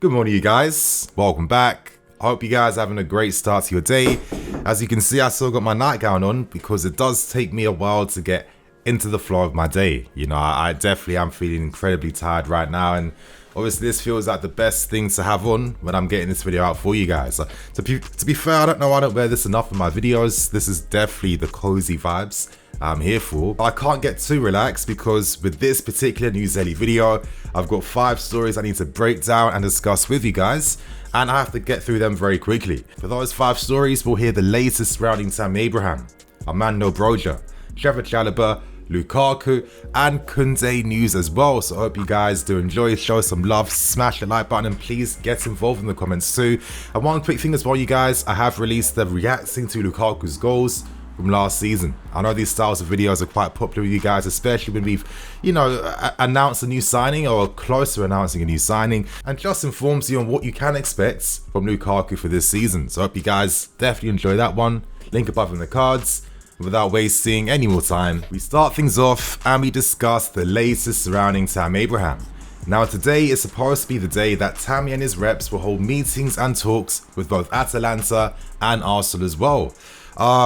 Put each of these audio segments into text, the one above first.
Good morning, you guys. Welcome back. I hope you guys are having a great start to your day. As you can see, I still got my nightgown on because it does take me a while to get into the flow of my day. You know, I definitely am feeling incredibly tired right now, and obviously this feels like the best thing to have on when I'm getting this video out for you guys. To be fair, I don't know, I don't wear this enough in my videos. This is definitely the cozy vibes I'm here for. But I can't get too relaxed because with this particular news daily video, I've got 5 stories I need to break down and discuss with you guys, and I have to get through them very quickly. For those 5 stories, we'll hear the latest surrounding Tammy Abraham, BROJA, Trevor, LUKAKU, and Kounde news as well. So I hope you guys do enjoy. Show some love, smash the like button, and please get involved in the comments too. And one quick thing as well, you guys, I have released the reacting to Lukaku's goals from last season. I know these styles of videos are quite popular with you guys, especially when we've, you know, announced a new signing or are close to announcing a new signing, and just informs you on what you can expect from Lukaku for this season. So I hope you guys definitely enjoy that one. Link above in the cards. Without wasting any more time, we start things off and we discuss the latest surrounding Tammy Abraham. Now today is supposed to be the day that Tammy and his reps will hold meetings and talks with both Atalanta and Arsenal as well.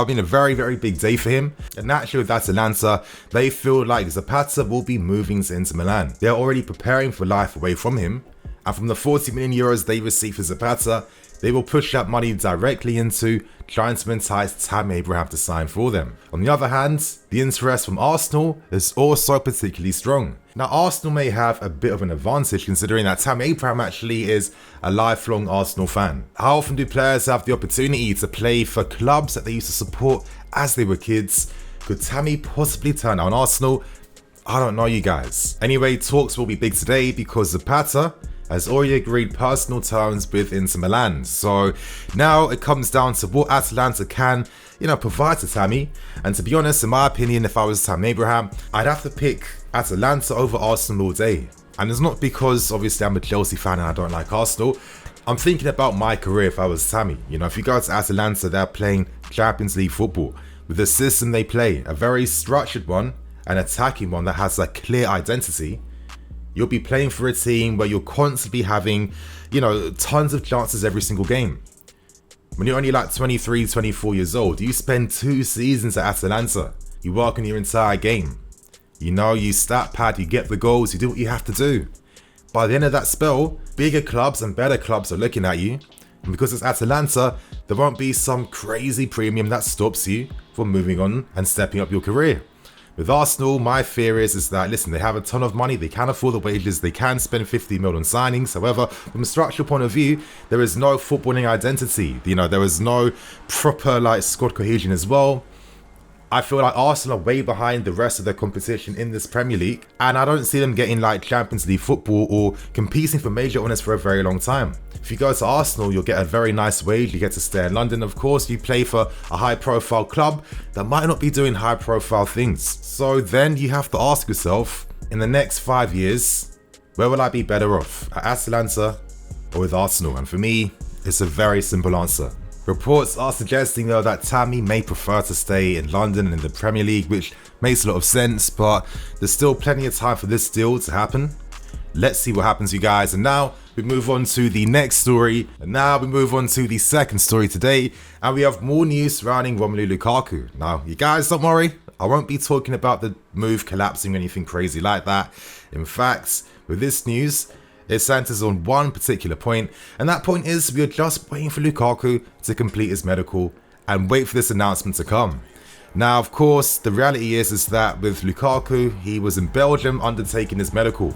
Been a very, very big day for him. And naturally with Atalanta, they feel like Zapata will be moving to Inter Milan. They're already preparing for life away from him. And from the 40 million euros they receive for Zapata, they will push that money directly into trying to entice Tammy Abraham to sign for them. On the other hand, the interest from Arsenal is also particularly strong. Now Arsenal may have a bit of an advantage considering that Tammy Abraham actually is a lifelong Arsenal fan. How often do players have the opportunity to play for clubs that they used to support as they were kids? Could Tammy possibly turn down Arsenal? I don't know, you guys. Anyway, talks will be big today because Zapata has already agreed personal terms with Inter Milan. So now it comes down to what Atalanta can, you know, provide to Tammy. And to be honest, in my opinion, if I was Tammy Abraham, I'd have to pick Atalanta over Arsenal all day. And it's not because obviously I'm a Chelsea fan and I don't like Arsenal. I'm thinking about my career if I was Tammy. You know, if you go to Atalanta, they're playing Champions League football with the system they play, a very structured one, an attacking one that has a clear identity. You'll be playing for a team where you're constantly having, you know, tons of chances every single game. When you're only like 23, 24 years old, you spend 2 seasons at Atalanta. You work on your entire game. You know, you stat pad, you get the goals, you do what you have to do. By the end of that spell, bigger clubs and better clubs are looking at you. And because it's Atalanta, there won't be some crazy premium that stops you from moving on and stepping up your career. With Arsenal, my fear is that, listen, they have a ton of money, they can afford the wages, they can spend 50 mil on signings. However, from a structural point of view, there is no footballing identity. You know, there is no proper like squad cohesion as well. I feel like Arsenal are way behind the rest of their competition in this Premier League, and I don't see them getting like Champions League football or competing for major honours for a very long time. If you go to Arsenal, you'll get a very nice wage, you get to stay in London, of course, you play for a high profile club that might not be doing high profile things. So then you have to ask yourself, in the next 5 years, where will I be better off, at Atalanta or with Arsenal? And for me, it's a very simple answer. Reports are suggesting though that Tammy may prefer to stay in London and in the Premier League, which makes a lot of sense, but there's still plenty of time for this deal to happen. Let's see what happens, you guys. And now we move on to the next story. And now we move on to the second story today. And we have more news surrounding Romelu Lukaku. Now, you guys, don't worry. I won't be talking about the move collapsing or anything crazy like that. In fact, with this news, it centers on one particular point, and that point is we are just waiting for Lukaku to complete his medical and wait for this announcement to come. Now, of course, the reality is that with Lukaku, he was in Belgium undertaking his medical.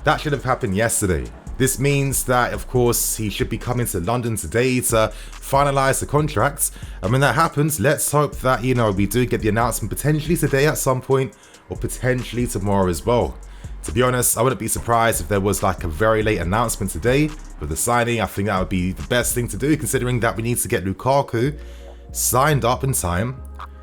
That should have happened yesterday. This means that, of course, he should be coming to London today to finalize the contract. And when that happens, let's hope that, you know, we do get the announcement potentially today at some point or potentially tomorrow as well. To be honest, I wouldn't be surprised if there was like a very late announcement today for the signing. I think that would be the best thing to do, considering that we need to get Lukaku signed up in time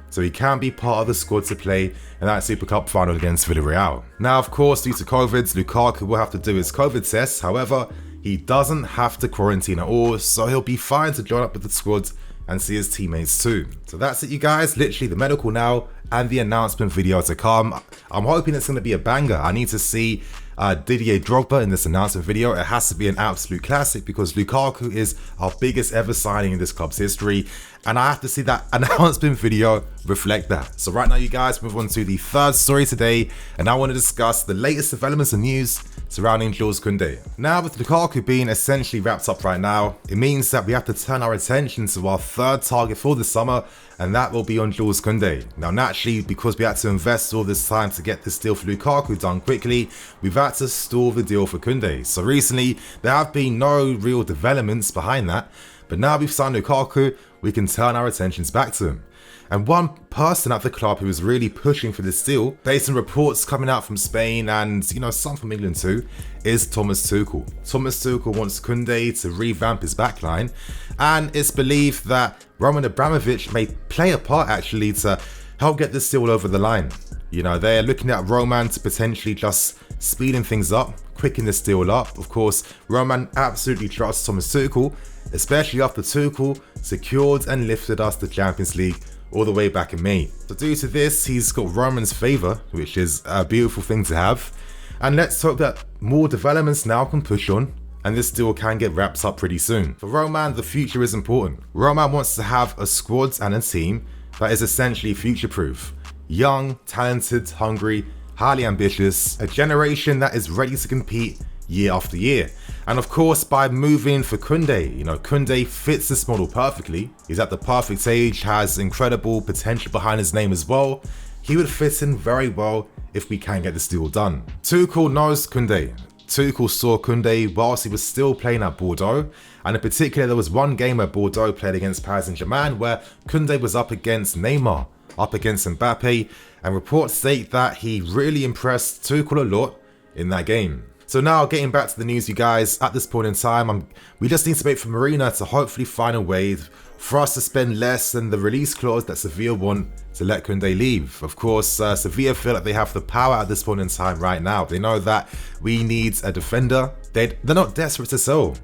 so he can be part of the squad to play in that Super Cup final against Villarreal. Now, of course, due to COVID, Lukaku will have to do his COVID test. However, he doesn't have to quarantine at all, so he'll be fine to join up with the squad and see his teammates too. So that's it, you guys. Literally, the medical now and the announcement video to come. I'm hoping it's going to be a banger. I need to see Didier Drogba in this announcement video. It has to be an absolute classic because Lukaku is our biggest ever signing in this club's history, and I have to see that announcement video reflect that. So right now, you guys, move on to the third story today, and I want to discuss the latest developments and news surrounding Jules Kounde. Now, with Lukaku being essentially wrapped up right now, it means that we have to turn our attention to our third target for the summer, and that will be on Jules Kounde. Now, naturally, because we had to invest all this time to get this deal for Lukaku done quickly, we've had to stall the deal for Kounde. So recently, there have been no real developments behind that, but now we've signed Lukaku, we can turn our attentions back to him. And one person at the club who is really pushing for this deal, based on reports coming out from Spain and, some from England too, is Thomas Tuchel. Thomas Tuchel wants Kounde to revamp his backline, and it's believed that Roman Abramovich may play a part actually to help get this deal over the line. They're looking at Roman to potentially just speeding things up, quicken this deal up. Of course, Roman absolutely trusts Thomas Tuchel, especially after Tuchel secured and lifted us the Champions League all the way back in May. So due to this, he's got Roman's favour, which is a beautiful thing to have. And let's hope that more developments now can push on, and this deal can get wrapped up pretty soon. For Roman, the future is important. Roman wants to have a squad and a team that is essentially future-proof. Young, talented, hungry, highly ambitious, a generation that is ready to compete year after year. And of course, by moving for Kounde, Kounde fits this model perfectly. He's at the perfect age, has incredible potential behind his name as well. He would fit in very well if we can get this deal done. Tuchel knows Kounde. Tuchel saw Kounde whilst he was still playing at Bordeaux, and in particular there was one game where Bordeaux played against Paris Saint-Germain where Kounde was up against Neymar, up against Mbappe, and reports state that he really impressed Tuchel a lot in that game. So now, getting back to the news, you guys, at this point in time, we just need to wait for Marina to hopefully find a way for us to spend less than the release clause that Sevilla want to let Kounde leave. Of course, Sevilla feel like they have the power at this point in time right now. They know that we need a defender. They're not desperate to sell.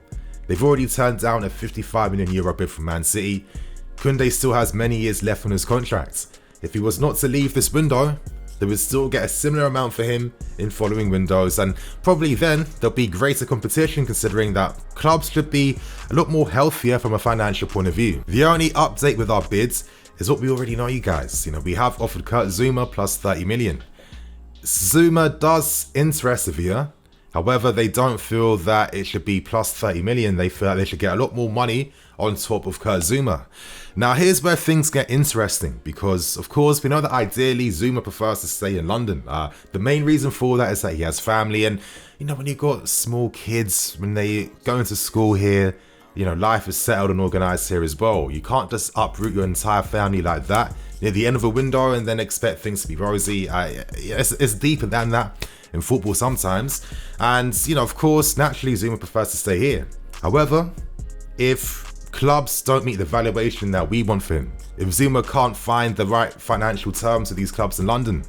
They've already turned down a €55 million bid from Man City. Kounde still has many years left on his contract. If he was not to leave this window, they would still get a similar amount for him in following windows, and probably then there'll be greater competition considering that clubs should be a lot more healthier from a financial point of view. The only update with our bids is what we already know, you guys. We have offered Kurt Zouma plus 30 million. Zouma does interest Sevilla, however they don't feel that it should be plus 30 million. They feel like they should get a lot more money on top of Kurt Zouma. Now here's where things get interesting, because of course we know that ideally Zouma prefers to stay in London. The main reason for that is that he has family, and when you've got small kids, when they go into school here, life is settled and organised here as well. You can't just uproot your entire family like that near the end of a window and then expect things to be rosy. It's deeper than that in football sometimes, and of course naturally Zouma prefers to stay here. However, if clubs don't meet the valuation that we want for him, if Zouma can't find the right financial terms with these clubs in London,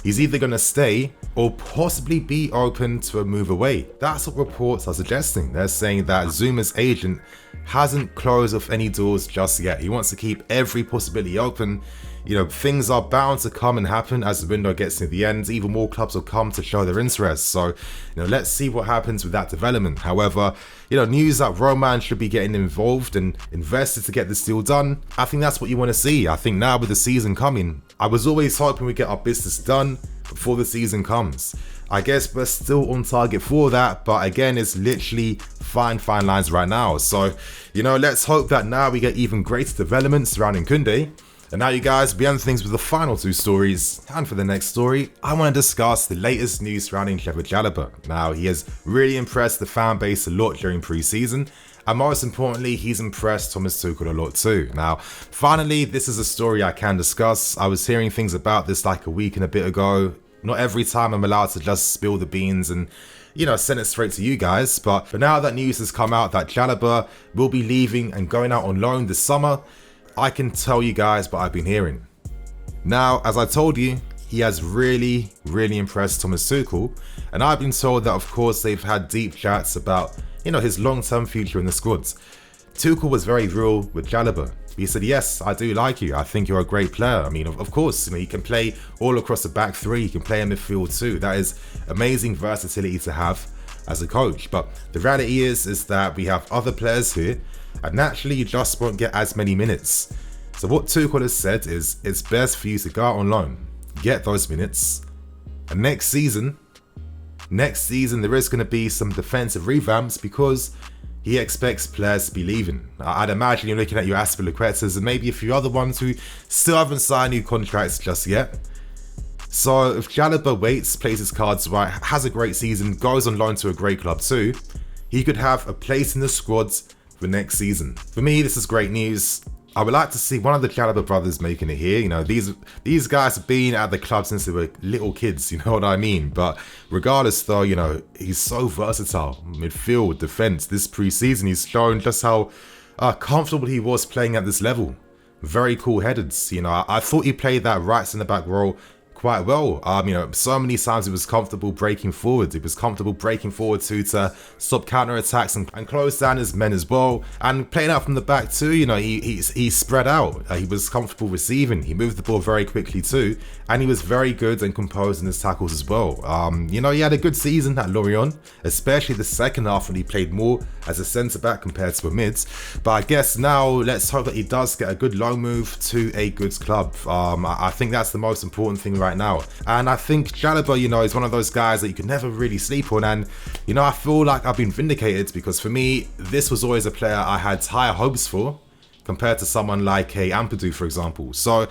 he's either going to stay or possibly be open to a move away. That's what reports are suggesting. They're saying that Zouma's agent hasn't closed off any doors just yet. He wants to keep every possibility open. Things are bound to come and happen as the window gets to the end. Even more clubs will come to show their interest. So, let's see what happens with that development. However, news that Roman should be getting involved and invested to get this deal done, I think that's what you want to see. I think now with the season coming, I was always hoping we get our business done before the season comes. I guess we're still on target for that, but again, it's literally fine lines right now. So, let's hope that now we get even greater developments surrounding Kounde. And now, you guys, we end things with the final two stories. And for the next story, I want to discuss the latest news surrounding Trevor CHALOBAH. Now, he has really impressed the fan base a lot during pre-season, and most importantly, he's impressed Thomas Tuchel a lot too. Now, finally, this is a story I can discuss. I was hearing things about this like a week and a bit ago. Not every time I'm allowed to just spill the beans and send it straight to you guys. But for now that news has come out that CHALOBAH will be leaving and going out on loan this summer, I can tell you guys what I've been hearing. Now, as I told you, he has really impressed Thomas Tuchel, and I've been told that of course they've had deep chats about, his long-term future in the squads. Tuchel was very real with CHALOBAH. He said, yes, I do like you. I think you're a great player. I mean, of course, you can play all across the back three. You can play in midfield too. That is amazing versatility to have as a coach. But the reality is that we have other players here, and naturally you just won't get as many minutes. So what Tuchel has said is it's best for you to go out on loan, get those minutes, and next season there is going to be some defensive revamps because he expects players to be leaving. I'd imagine you're looking at your Azpilicuetas and maybe a few other ones who still haven't signed new contracts just yet. So if CHALOBAH waits, plays his cards right, has a great season, goes on loan to a great club too, he could have a place in the squads for next season. For me, this is great news. I would like to see one of the CHALOBAH brothers making it here. These guys have been at the club since they were little kids, you know what I mean? But regardless though, he's so versatile. Midfield, defense, this pre-season, he's shown just how comfortable he was playing at this level. Very cool-headed. I thought he played that right centre-back role quite well. So many times he was comfortable breaking forward. He was comfortable breaking forward too to stop counter-attacks and close down his men as well. And playing out from the back too, he spread out. He was comfortable receiving. He moved the ball very quickly too. And he was very good and composed in his tackles as well. He had a good season at Lorient, especially the second half when he played more as a centre-back compared to a mid. But I guess now let's hope that he does get a good loan move to a good club. I think that's the most important thing right now. And I think CHALOBAH, is one of those guys that you can never really sleep on. And, I feel like I've been vindicated because for me, this was always a player I had higher hopes for compared to someone like a Ampadu, for example. So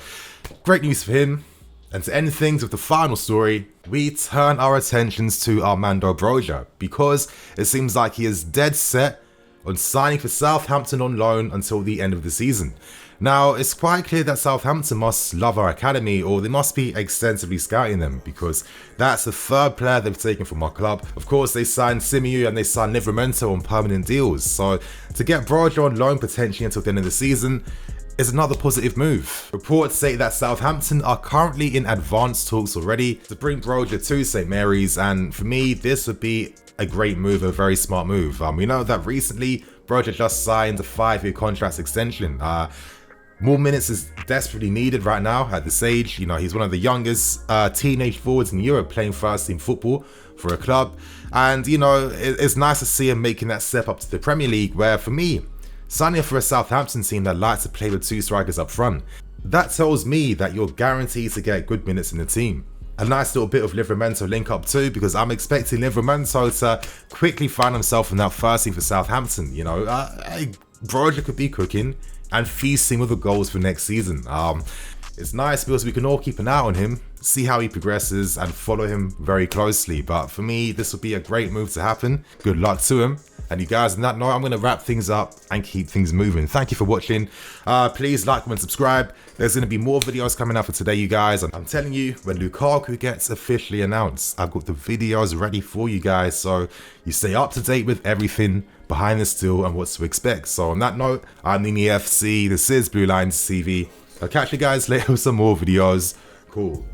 great news for him. And to end things with the final story, we turn our attentions to Armando BROJA because it seems like he is dead set on signing for Southampton on loan until the end of the season. Now, it's quite clear that Southampton must love our academy, or they must be extensively scouting them, because that's the third player they've taken from our club. Of course, they signed Simiu and they signed Livramento on permanent deals, so to get BROJA on loan potentially until the end of the season is another positive move. Reports say that Southampton are currently in advanced talks already to bring BROJA to St Mary's, and for me, this would be a great move, a very smart move. We know that recently BROJA just signed a 5-year contract extension. More minutes is desperately needed right now at this age. He's one of the youngest teenage forwards in Europe playing first team football for a club. And, it's nice to see him making that step up to the Premier League, where for me, signing for a Southampton team that likes to play with two strikers up front, that tells me that you're guaranteed to get good minutes in the team. A nice little bit of Livramento link up too, because I'm expecting Livramento to quickly find himself in that first team for Southampton. BROJA could be cooking and feasting with the goals for next season. It's nice because we can all keep an eye on him, see how he progresses and follow him very closely. But for me, this would be a great move to happen. Good luck to him. And you guys, on that note, I'm going to wrap things up and keep things moving. Thank you for watching. Please like, comment, subscribe. There's going to be more videos coming out for today, you guys. I'm telling you, when Lukaku gets officially announced, I've got the videos ready for you guys. So you stay up to date with everything behind the steel and what to expect. So on that note, I'm Nini FC. This is Blue Lines TV. I'll catch you guys later with some more videos. Cool.